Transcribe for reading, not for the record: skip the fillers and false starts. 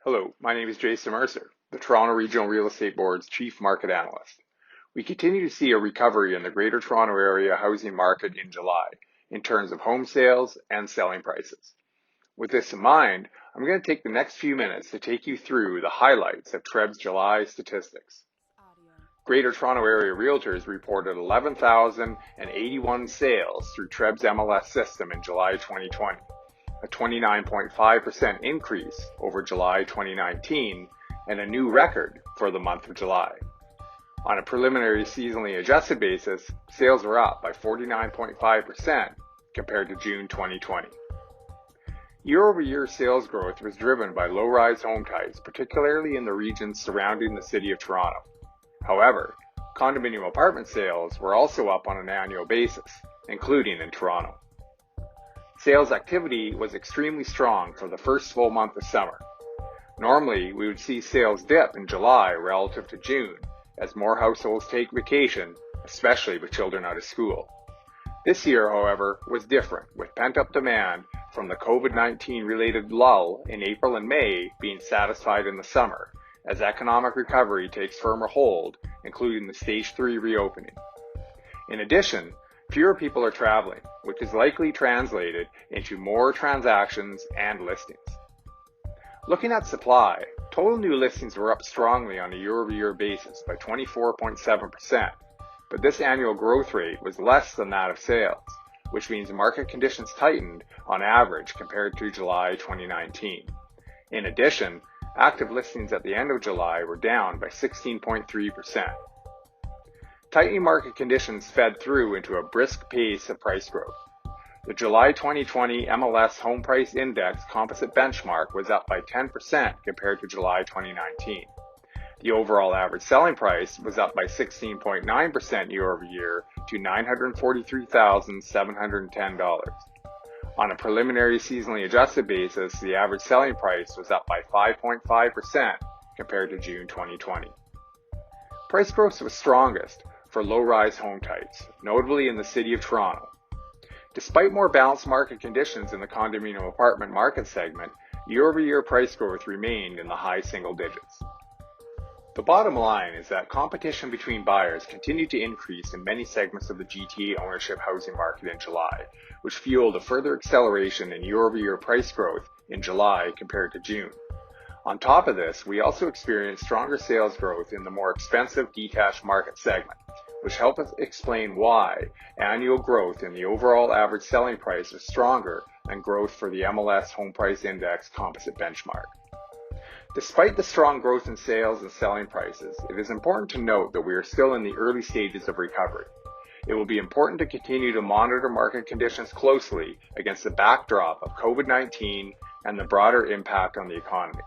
Hello, my name is Jason Mercer, the Toronto Regional Real Estate Board's Chief Market Analyst. We continue to see a recovery in the Greater Toronto Area housing market in July in terms of home sales and selling prices. With this in mind, I'm going to take the next few minutes to take you through the highlights of TRREB's July statistics. Greater Toronto Area Realtors reported 11,081 sales through TRREB's MLS system in July 2020. A 29.5% increase over July 2019 and a new record for the month of July. On a preliminary seasonally adjusted basis, sales were up by 49.5% compared to June 2020. Year-over-year sales growth was driven by low-rise home types, particularly in the regions surrounding the City of Toronto. However, condominium apartment sales were also up on an annual basis, including in Toronto. Sales activity was extremely strong for the first full month of summer. Normally, we would see sales dip in July relative to June as more households take vacation, especially with children out of school. This year, however, was different, with pent-up demand from the COVID-19 related lull in April and May being satisfied in the summer as economic recovery takes firmer hold, including the Stage 3 reopening. In addition, fewer people are traveling, which is likely translated into more transactions and listings. Looking at supply, total new listings were up strongly on a year-over-year basis by 24.7%, but this annual growth rate was less than that of sales, which means market conditions tightened on average compared to July 2019. In addition, active listings at the end of July were down by 16.3%. Tightening market conditions fed through into a brisk pace of price growth. The July 2020 MLS Home Price Index composite benchmark was up by 10% compared to July 2019. The overall average selling price was up by 16.9% year over year to $943,710. On a preliminary seasonally adjusted basis, the average selling price was up by 5.5% compared to June 2020. Price growth was strongest for low-rise home types, notably in the City of Toronto. Despite more balanced market conditions in the condominium apartment market segment, year-over-year price growth remained in the high single digits. The bottom line is that competition between buyers continued to increase in many segments of the GTA ownership housing market in July, which fueled a further acceleration in year-over-year price growth in July compared to June. On top of this, we also experienced stronger sales growth in the more expensive detached market segment, which helped us explain why annual growth in the overall average selling price is stronger than growth for the MLS Home Price Index composite benchmark. Despite the strong growth in sales and selling prices, it is important to note that we are still in the early stages of recovery. It will be important to continue to monitor market conditions closely against the backdrop of COVID-19 and the broader impact on the economy.